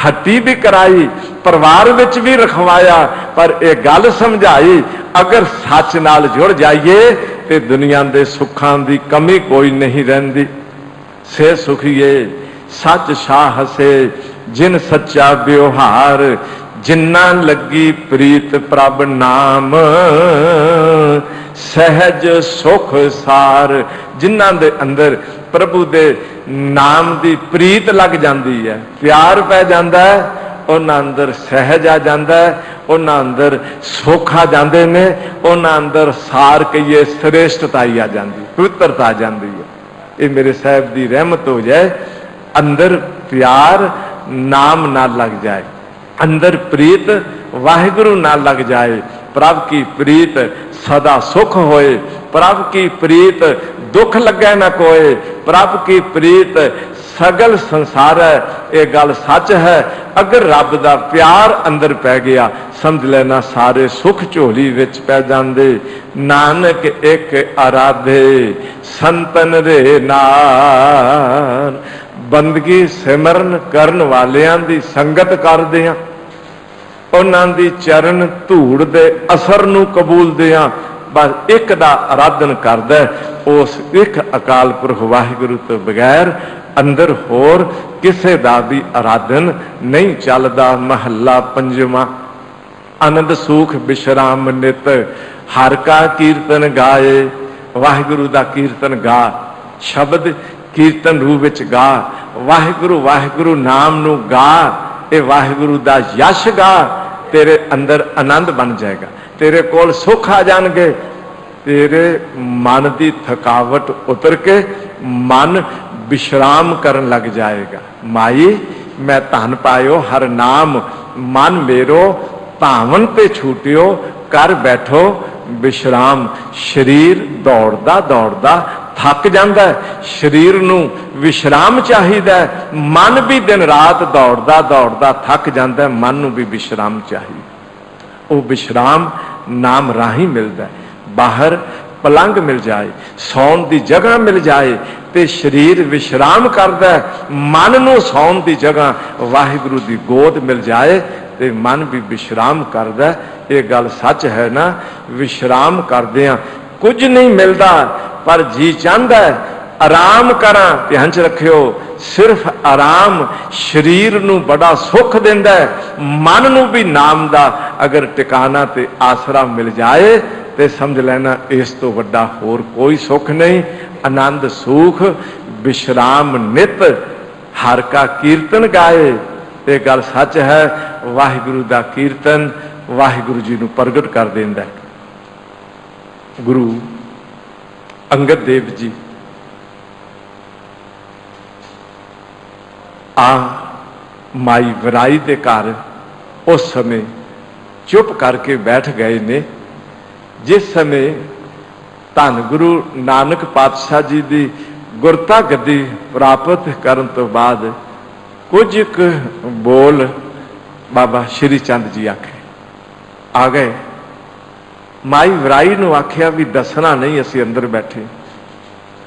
Speaker 1: हट्टी भी कराई, परिवार विच भी रखवाया, पर यह गल समझाई अगर सच नाल जुड़ जाइए तो दुनिया के सुखां की कमी कोई नहीं रहिंदी। से सुखिए सच शाह से जिन सच्चा व्यवहार, जिन्ना लगी प्रीत प्रभ नाम, सहज सुख सार। जिन्हां दे अंदर प्रभु दे नाम की प्रीत लग जाती है, प्यार पै जाता है, उन्हां अंदर सहज आ जाता है, उन्हां अंदर सुख आ जाते ने, उन्हां अंदर सार कहिए श्रेष्ठता ही आ जाती, पवित्रता आ जाती है। ये मेरे साहब की रहमत हो जाए, अंदर प्यार नाम ना लग जाए, अंदर प्रीत वाहिगुरु ना लग जाए, प्रभ की प्रीत सदा सुख होए, प्रभ की प्रीत दुख लगे ना कोई, प्रभ की प्रीत सगल संसार है। ये गल सच है। अगर रब दा प्यार अंदर पै गया, समझ लेना सारे सुख झोली विच पै जांदे। नानक एक आराधे संतन रे नाल। बंदगी सिमरन करन वालियां दी संगत करदे आ, उन्हां दी चरण धूड़ दे असर नूं कबूलदे आ, बस एक दा आराधन करदा, उस एक अकाल पुरख वाहिगुरु तो बगैर अंदर होर किसे दा भी आराधन नहीं चलदा। महला पंजवां। आनंद सुख विश्राम नित, हर का कीर्तन गाए। वाहिगुरु दा कीर्तन गा, शब्द कीर्तन रूप विच गा, वाहिगुरु वाहिगुरु नाम नूं गा, ये वाहिगुरु दा यश गा, तेरे अंदर आनंद बन जाएगा, तेरे कोल सुख आ जाएंगे, तेरे मन की थकावट उतर के मन विश्राम करन लग जाएगा। माई मैं धन पायो हर नाम, मन मेरो भावन ते छूटियो, कर बैठो विश्राम। शरीर दौड़दा दौड़दा थक जाता है, शरीर नूं विश्राम चाहिए, मन भी दिन रात दौड़दा दौड़दा थक जाता है, मन नूं भी विश्राम चाहिए। वो विश्राम नाम राही मिलता है। बाहर पलंग मिल जाए, सौन की जगह मिल जाए, तो शरीर विश्राम करता है, मन नूं सौन की जगह वाहिगुरु की गोद मिल जाए तो मन भी विश्राम करता है। ये गल सच है ना। विश्राम करदे कुछ नहीं मिलता, पर जी चाहता है आराम करा। ध्यान च रखियो, सिर्फ आराम शरीर नूं बड़ा सुख देंदा है, मन नूं भी नाम दा अगर टिकाना ते आसरा मिल जाए तो समझ लेना इस तो वड्डा होर कोई सुख नहीं। आनंद सुख विश्राम नित हर का कीर्तन गाए। ये गल सच है। वाहिगुरु दा कीर्तन वाहिगुरु जी नूं प्रगट कर देंदा है। गुरु अंगद देव जी आ माई वराई के घर उस समय चुप करके बैठ गए ने, जिस समय धन गुरु नानक पातशाह जी की गुरता गद्दी प्राप्त करन तो बाद कुछ बोल बाबा श्री चंद जी आखे आ गए। माई वराई नूं आख्या भी दसना नहीं, असी अंदर बैठे।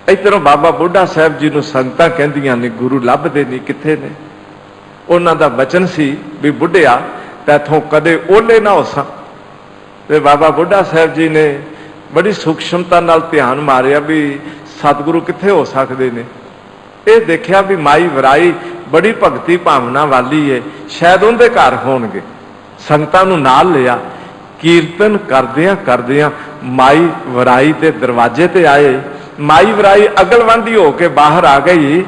Speaker 1: इधरों बाबा बुढ़ा साहब जी नूं संगतां कहंदियां ने गुरु लभदे नहीं, कित्थे ने। उन्हां दा वचन सी भी बुढ़िया तैथों कदे ओले ना होसां। ते बाबा बुढ़ा साहब जी ने बड़ी सूक्ष्मता नाल ध्यान मारिया भी सतगुरु कित्थे हो सकदे ने। ये देखिया भी माई वराई बड़ी भगती भावना वाली है, शायद उनके घर होणगे। संगतां नूं नाल लिया, कीर्तन करदियां करदियां माई वराई के दरवाजे ते आए। माई वराई अगलवंडी होके बाहर आ गई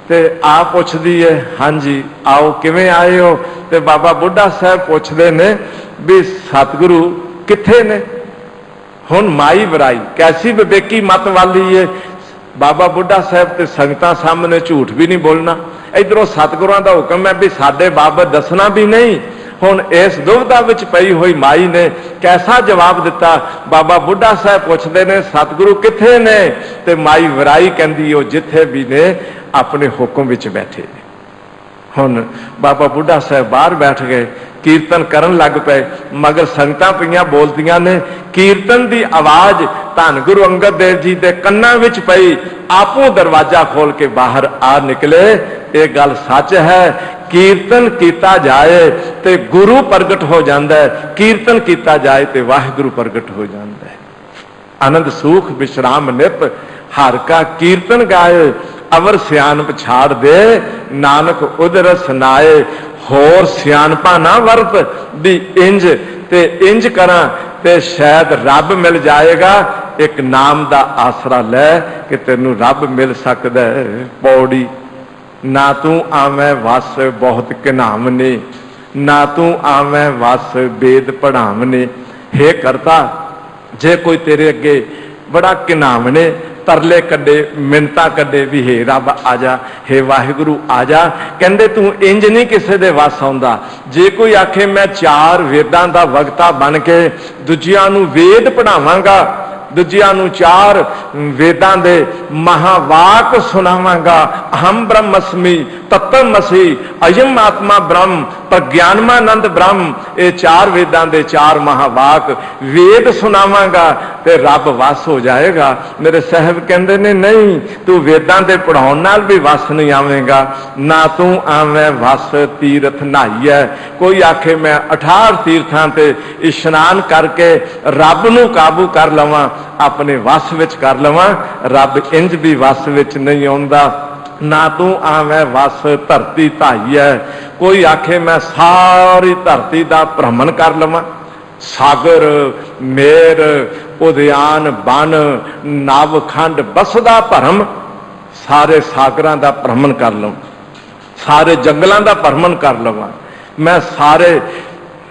Speaker 1: ते आ पुछदी है, हाँ जी आओ, किवें आए हो। ते बाबा बुढ़ा साहब पुछदे ने भी सतगुरु कित्थे ने। हुण माई वराई कैसी विवेकी मत वाली है। बाबा बुढ़ा साहब ते संगतां सामने झूठ भी नहीं बोलना। इधरों सतगुरुआं दा हुक्म है भी साडे बाबत दसना भी नहीं। हुण इस दुविधा विच पई हुई माई ने कैसा जवाब दिता। बाबा बुढ़ा साहब पुछदे ने सतगुरु कित्थे ने, ते माई वराई कहंदी ओ जिथे भी ने अपने हुक्म विच बैठे ने। हुण बाबा बुढ़ा साहब बाहर बैठ गए, कीर्तन करन लग पे, मगर संगतां पईयां बोलदियां ने। कीर्तन की आवाज धन गुरु अंगद देव जी के कन्नां विच पई, आपों दरवाजा खोल के बाहर आ निकले। ये गल सच है, कीर्तन किया जाए तो गुरु प्रगट हो जाता है, कीर्तन किया जाए तो वाहिगुरु प्रगट हो जाता है। आनंद सुख विश्राम नित हर का कीर्तन गाए, अवर सियानप छाड़ दे नानक उदर सुनाए। होर सियानपा ना वरत भी इंज ते इंज करा ते शायद रब मिल जाएगा। एक नाम का आसरा लै कि तेनू रब मिल सकता है। पौड़ी ना तू आवे वस बहुत घिनावने, ना तू आवे वस वेद पढ़ावने। हे करता जे कोई तेरे अगे बड़ा घिनावने तरले कड्डे मिन्नतां कड्डे भी हे रब आ जा, हे वाहिगुरु आ जा, कहंदे तू इंज नहीं किसी दे वस आउंदा। जे कोई आखे मैं 4 वेदां दा वक्ता बन के दूजियां नूं वेद पढ़ावांगा, दूजियां नूं 4 वेदां दे महावाक सुनावांगा, अहम ब्रह्मस्मि तत्वमसि अयम आत्मा ब्रह्म प्रज्ञानमानंद ब्रह्म, ये 4 वेदां दे 4 महावाक वेद सुनावांगा ते रब वस हो जाएगा। मेरे साहब कहंदे ने नहीं, तू वेदां दे पढ़ाउण नाल भी वस नहीं आवेगा, ना तू आवे वस तीरथ नहाईए। कोई आखे मैं 18 तीर्थां ते इशनान करके रब नूं काबू कर लवां, अपने वस विच कर लवां, रब इंज भी वस विच नहीं आउंदा। ना तू आवे वस धरती धाईए। कोई आखे मैं सारी धरती का भ्रमण कर लवां, सागर मेर उद्यान बन नवखंड बसदा भरम, सारे सागरां का भ्रमण कर लवां, सारे जंगलों का भ्रमण कर लवां, मैं सारे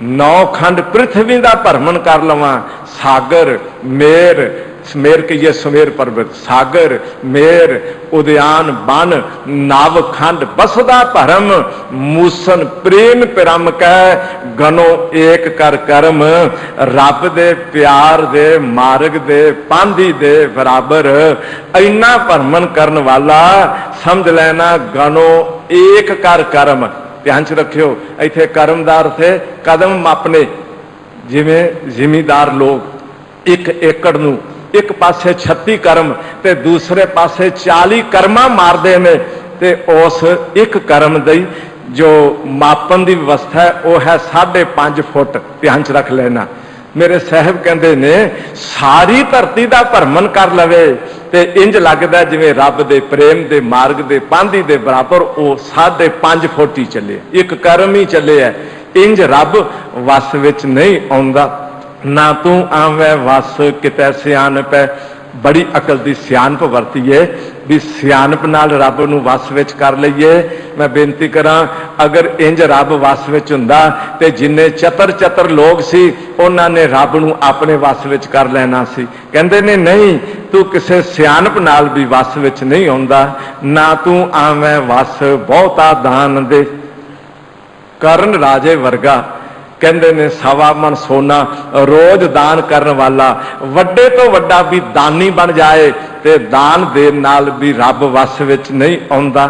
Speaker 1: 9 खंड पृथ्वी का भ्रमण कर लवां। सागर मेर, मेर कहिए सुमेर पर्वत, सागर मेर उद्यान बन नवखंड बसदा भरम, मूसन प्रेम पिरम कह गनो एक कर कर्म। रब दे प्यार दे मार्ग दे पांधी दे बराबर इन्ना भरमण करन वाला समझ लेना गनो एक कर कर्म। ध्यान च रखियो, इत्थे कर्म दा अर्थ है कदम मापने। जिवें जिमीदार लोग 1 एकड़ नूं एक पासे 36 कर्म ते दूसरे पासे 40 कर्मा मारते हैं। ते उस एक कर्म दी जो मापन की व्यवस्था है वह है 5.5 फुट। ध्यान च रख लेना। मेरे साहब कहते ने सारी धरती का भरमण कर लवे ते इंज लगता जिवें रब दे प्रेम दे मार्ग दे पांधी दे बराबर वो 5.5 फुट ही चले, एक कर्म ही चले है। इंज रब वस विच नहीं आउंदा। ना तू आवे वस किते सियाणप है। बड़ी अकल की सियाणप वरती है भी सियाणप नाल रब नूं वस विच कर लईए। मैं बेनती करा अगर इंज रब वस विच हुंदा ते जिन्ने चतर लोग सी उन्हां ने रब नूं अपने वस विच कर लेना सी। कहंदे ने नहीं, तू किसे सियाणप नाल भी वस विच नहीं आउंदा। ना तू आवे वस बहुता दान दे। करण राजे वर्गा कहते ने 1.25 मन सोना रोज दान करने वाला वड्डे तो वड्डा भी दानी बन जाए ते दान देन नाल भी रब वस विच नहीं आउंदा।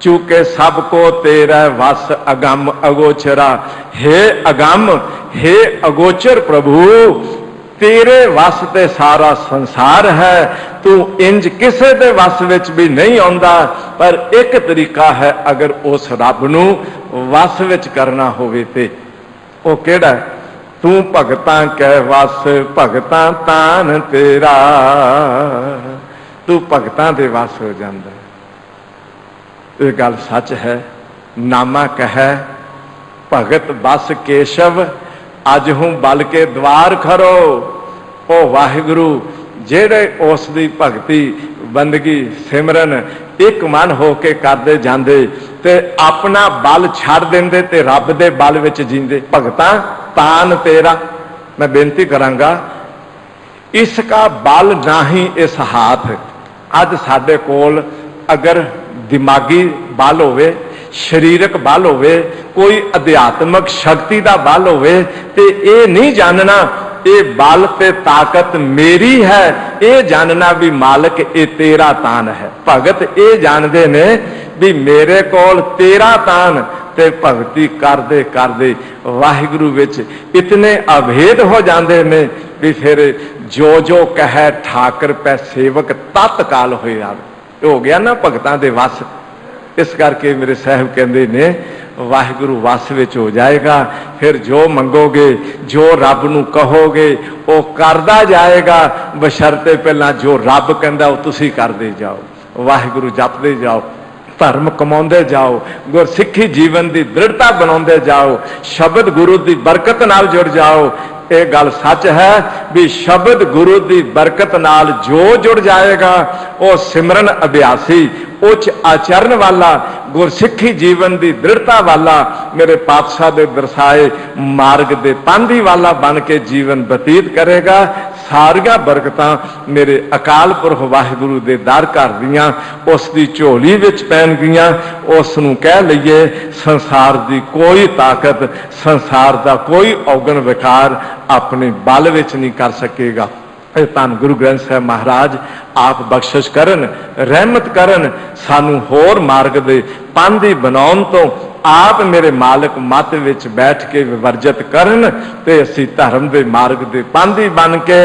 Speaker 1: चूके सबको तेरा वस अगम अगोचरा। हे अगम हे अगोचर प्रभु, तेरे वस ते सारा संसार है। तू इंज किसे दे वस विच भी नहीं आउंदा। पर एक तरीका है अगर उस रब नूं वस विच करना होवे ते वो केड़ा है? तू भगतां कै वस भगतां तान तेरा। तू भगतां दे वस हो जांदा। ये गल सच है। नामा कह भगत बस केशव अज हूं बल के द्वार खरो। ओ वाहिगुरु जेड़े उस दी भगती बंदगी सिमरन एक मन होके करते जाते ते अपना बल छड़ देंदे ते रब दे बल विच जींदे। भगतां तान तेरा। मैं बेनती करांगा इसका बल ना ही इस हाथ। अज साडे कोल अगर दिमागी बल होवे, शरीरक बल होवे, कोई अध्यात्मक शक्ति का बल होवे ते ये नहीं जानना ये बल ते ताकत मेरी है, ये जानना भी मालिक ये तेरा तान है। भगत ये जानते ने भी मेरे कोल तेरा तान ते भगती करदे करदे वाहिगुरु विच इतने अभेद हो जाते ने भी फिर जो जो कहे ठाकर पै सेवक तत्काल हो गया ना भगतां दे वस। इस करके मेरे साहब कहते ने वाहिगुरु वस विच हो जाएगा। फिर जो मंगोगे जो रब नूं कहोगे वो करदा जाएगा, बशर्ते पहला जो रब कहंदा वो तुसीं करदे जाओ। वाहिगुरु जपदे जाओ, धर्म कमाउंदे जाओ, गुरसिੱਖੀ जीवन की दृढ़ता बनाउंदे जाओ, शब्द गुरु की बरकत नाल जुड़ जाओ। ये गल सच है भी शब्द गुरु की बरकत नाल जो जुड़ जाएगा वो सिमरन अभ्यासी उच्च आचरण वाला गुरसिੱਖੀ जीवन की दृढ़ता वाला मेरे पातशाह दे दर्शाए मार्ग दे पांधी वाला बन के जीवन बतीत करेगा। सारिया बरकतां मेरे अकाल पुरख वाहिगुरु दे दर घर दियां उस दी झोली विच पैणगियां। उस नूं कह लईए संसार दी कोई ताकत, संसार दा कोई औगण विकार अपने बल विच नहीं कर सकेगा। धन गुरु ग्रंथ साहिब महाराज आप बख्शिश करन, रहमत करन, सानू होर मार्ग दे पांधी बनाउण तो आप मेरे मालिक मत विच बैठ के विवर्जित करन ते असीं धर्म दे मार्ग दे पांधी बन के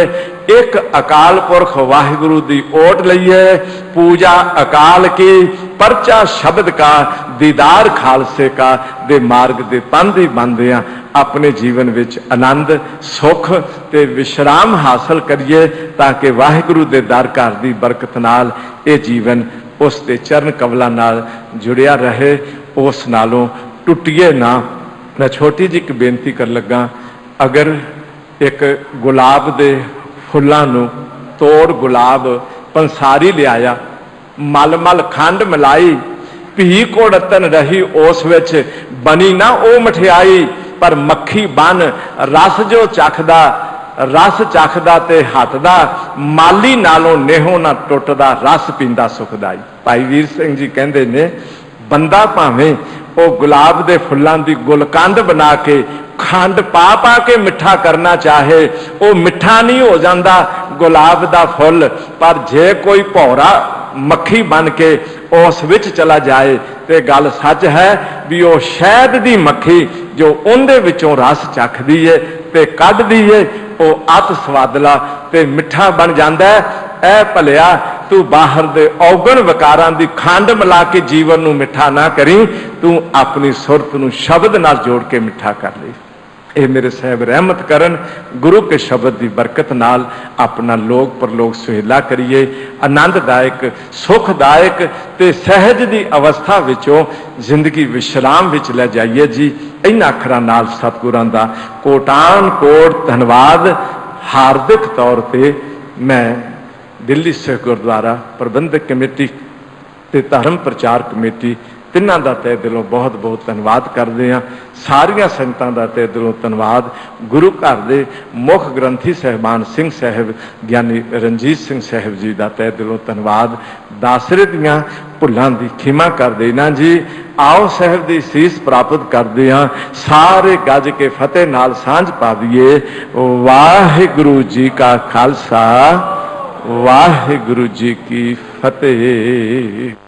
Speaker 1: एक अकाल पुरख वाहिगुरु दी ओट लईए। पूजा अकाल की, परचा शब्द का, दीदार खालसे का दे मार्ग दे पांधी बनदियां अपने जीवन विच आनंद सुख ते विश्राम हासिल करिए ताकि वाहिगुरु दे दर घर दी बरकत नाल ये जीवन उस दे चरण कमलां नाल जुड़िया रहे, उस नालों टुटिए ना। मैं छोटी जी एक बेनती कर लगा, अगर एक गुलाब दे फुल्लां नूं तोड़ गुलाब पंसारी लियाया, मल मल खंड मिलाई, भी घोड़तन रही उस विच बनी ना ओ मठियाई। पर मक्खी बन रस जो चखदा, रस चखदा ते हटदा, माली नालों नेहो ना टुटदा, रस पींदा सुखदाई। भाई वीर सिंह जी कहते ने बंदा भावें वो गुलाब दे फुल्लां दी गुलकंद बना के खंड पा पा के मिठा करना चाहे वो मिठा नहीं हो जाता गुलाब दा फुल। पर जे कोई भौरा मक्खी बन के उस विच चला जाए तो गल सच है भी वो शहद दी मक्खी जो उनदे विचों रस चखदी है ते कढदी है, ਉਹ ਅਤ ਸਵਾਦਲਾ ਤੇ ਮਿੱਠਾ ਬਣ ਜਾਂਦਾ ਹੈ। ਐ ਭਲਿਆ तू बाहर दे औगण विकारां दी खंड मिला के जीवन नूं मिठा ना करी, तू अपनी सुरत नूं शब्द नाल जोड़ के मिठा कर ले। ये मेरे साहब रहमत करन, गुरु के शब्द की बरकत नाल अपना लोक परलोक सुहेला करिए, आनंददायक सुखदायक ते सहज की अवस्था विचों जिंदगी विश्राम विच ले जाइए जी। इन्हां अखरां नाल सतगुरां दा कोटान कोट धन्यवाद हार्दिक तौर पर मैं दिल्ली सिख गुरुद्वारा प्रबंधक कमेटी ते धर्म प्रचार कमेटी तिन्हां दा तहे दिलों बहुत बहुत धन्यवाद करते हैं। सारिया संगतां दा तहे दिलों धन्यवाद। गुरु घर दे मुख ग्रंथी साहिबान सिंह साहिब ज्ञानी रणजीत सिंह साहिब जी दा तहे दिलों धन्यवाद। दासरे दियां भुलां दी खिमा कर देना जी। आओ साहब दी सीस प्राप्त करते हैं, सारे गज के फतेह नाल सांझ पा दिए। वाहिगुरु जी का खालसा वाहिगुरु जी की फतेह।